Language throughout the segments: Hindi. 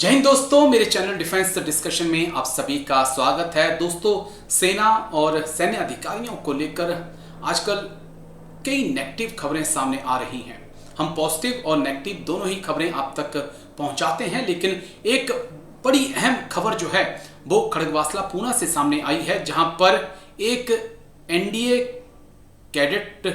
जय हिंद दोस्तों, मेरे चैनल डिफेंस डिस्कशन में आप सभी का स्वागत है। दोस्तों, सेना और सैन्य अधिकारियों को लेकर आजकल कई नेगेटिव खबरें सामने आ रही हैं। हम पॉजिटिव और नेगेटिव दोनों ही खबरें आप तक पहुंचाते हैं, लेकिन एक बड़ी अहम खबर जो है वो खड़गवासला पूना से सामने आई है, जहां पर एक एनडीए कैडेट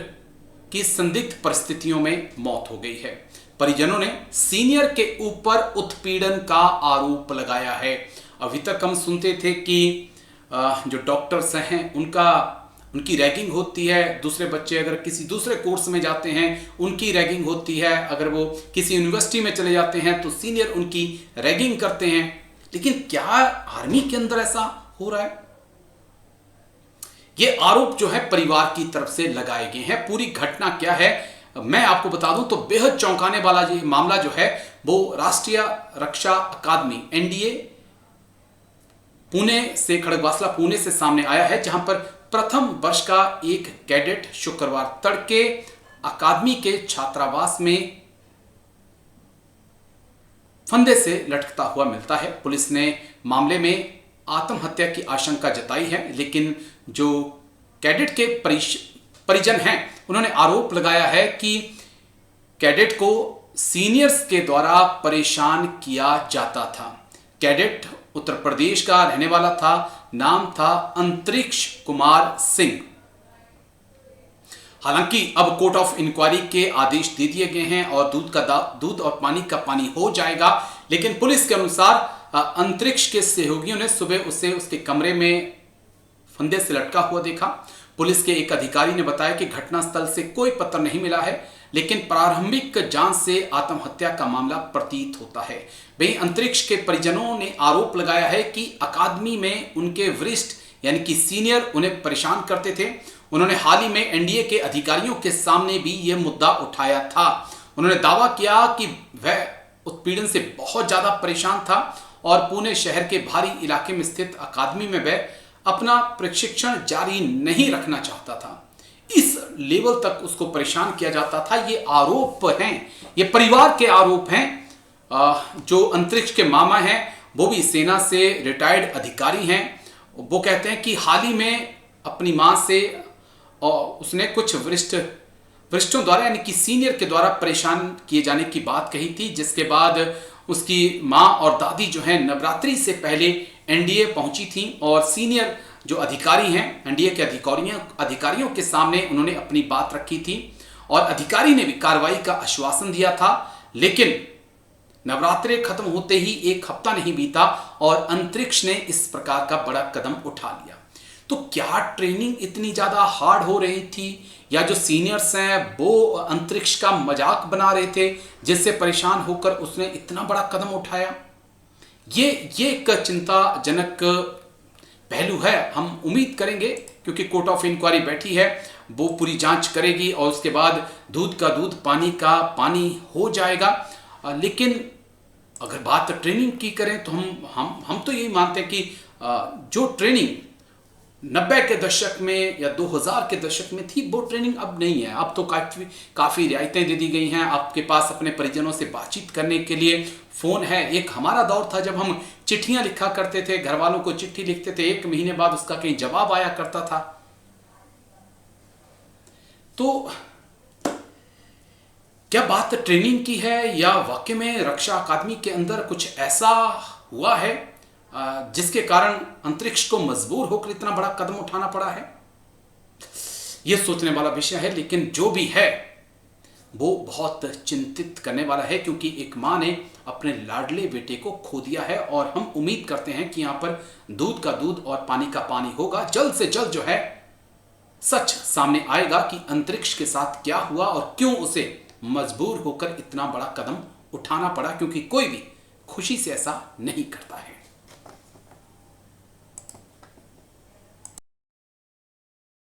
की संदिग्ध परिस्थितियों में मौत हो गई है। परिजनों ने सीनियर के ऊपर उत्पीड़न का आरोप लगाया है। अभी तक हम सुनते थे कि जो डॉक्टर्स हैं उनकी रैगिंग होती है, दूसरे बच्चे अगर किसी दूसरे कोर्स में जाते हैं उनकी रैगिंग होती है, अगर वो किसी यूनिवर्सिटी में चले जाते हैं तो सीनियर उनकी रैगिंग करते हैं। लेकिन क्या आर्मी के अंदर ऐसा हो रहा है? ये आरोप जो है परिवार की तरफ से लगाए गए हैं। पूरी घटना क्या है मैं आपको बता दूं तो बेहद चौंकाने वाला ये मामला जो है वो राष्ट्रीय रक्षा अकादमी एनडीए पुणे से खड़गवासला पुणे से सामने आया है, जहां पर प्रथम वर्ष का एक कैडेट शुक्रवार तड़के अकादमी के छात्रावास में फंदे से लटकता हुआ मिलता है। पुलिस ने मामले में आत्महत्या की आशंका जताई है, लेकिन जो कैडेट के परिजन हैं उन्होंने आरोप लगाया है कि कैडेट को सीनियर्स के द्वारा परेशान किया जाता था। कैडेट उत्तर प्रदेश का रहने वाला था, नाम था अंतरिक्ष कुमार सिंह। हालांकि अब कोर्ट ऑफ इंक्वायरी के आदेश दे दिए गए हैं और दूध और पानी का पानी हो जाएगा, लेकिन पुलिस के अनुसार अंतरिक्ष के सहयोगियों ने सुबह उसे उसके कमरे में फंदे से लटका हुआ देखा। पुलिस के एक अधिकारी ने बताया कि घटनास्थल से कोई पत्र नहीं मिला है, लेकिन प्रारंभिक जांच से आत्महत्या का मामला प्रतीत होता है। वहीं अंतरिक्ष के परिजनों ने आरोप लगाया है कि अकादमी में उनके वरिष्ठ यानी कि सीनियर उन्हें परेशान करते थे। उन्होंने हाल ही में एनडीए के अधिकारियों के सामने भी यह मुद्दा उठाया था। उन्होंने दावा किया कि वह उत्पीड़न से बहुत ज्यादा परेशान था और पुणे शहर के भारी इलाके में स्थित अकादमी में वह अपना प्रशिक्षण जारी नहीं रखना चाहता था। इस लेवल तक उसको परेशान किया जाता था। ये आरोप हैं, ये परिवार के आरोप हैं। जो अंतरिक्ष के मामा हैं वो भी सेना से रिटायर्ड अधिकारी हैं। वो कहते हैं कि हाल ही में अपनी मां से और उसने कुछ वरिष्ठों द्वारा यानी कि सीनियर के द्वारा परेशान किए जाने की बात कही थी, जिसके बाद उसकी मां और दादी जो है नवरात्रि से पहले एनडीए पहुंची थी और सीनियर जो अधिकारी हैं एनडीए के अधिकारियों के सामने उन्होंने अपनी बात रखी थी और अधिकारी ने भी कार्रवाई का आश्वासन दिया था। लेकिन नवरात्रि खत्म होते ही एक हफ्ता नहीं बीता और अंतरिक्ष ने इस प्रकार का बड़ा कदम उठा लिया। तो क्या ट्रेनिंग इतनी ज्यादा हार्ड हो रही थी या जो सीनियर्स हैं वो अंतरिक्ष का मजाक बना रहे थे, जिससे परेशान होकर उसने इतना बड़ा कदम उठाया? ये एक चिंताजनक पहलू है। हम उम्मीद करेंगे क्योंकि कोर्ट ऑफ इंक्वायरी बैठी है, वो पूरी जांच करेगी और उसके बाद दूध का दूध पानी का पानी हो जाएगा। लेकिन अगर बात ट्रेनिंग की करें तो हम तो यही मानते हैं कि जो ट्रेनिंग 90 के दशक में या 2000 के दशक में थी वो ट्रेनिंग अब नहीं है। अब तो काफ़ी रियायतें दे दी गई हैं। आपके पास अपने परिजनों से बातचीत करने के लिए फ़ोन है। एक हमारा दौर था जब हम चिट्ठियां लिखा करते थे, घर वालों को चिट्ठी लिखते थे, 1 महीने बाद उसका कहीं जवाब आया करता था। तो क्या बात ट्रेनिंग की है या वाकई में रक्षा अकादमी के अंदर कुछ ऐसा हुआ है जिसके कारण अंतरिक्ष को मजबूर होकर इतना बड़ा कदम उठाना पड़ा है? यह सोचने वाला विषय है। लेकिन जो भी है वो बहुत चिंतित करने वाला है, क्योंकि एक मां ने अपने लाडले बेटे को खो दिया है और हम उम्मीद करते हैं कि यहां पर दूध का दूध और पानी का पानी होगा। जल्द से जल्द जो है सच सामने आएगा कि अंतरिक्ष के साथ क्या हुआ और क्यों उसे मजबूर होकर इतना बड़ा कदम उठाना पड़ा, क्योंकि कोई भी खुशी से ऐसा नहीं करता है।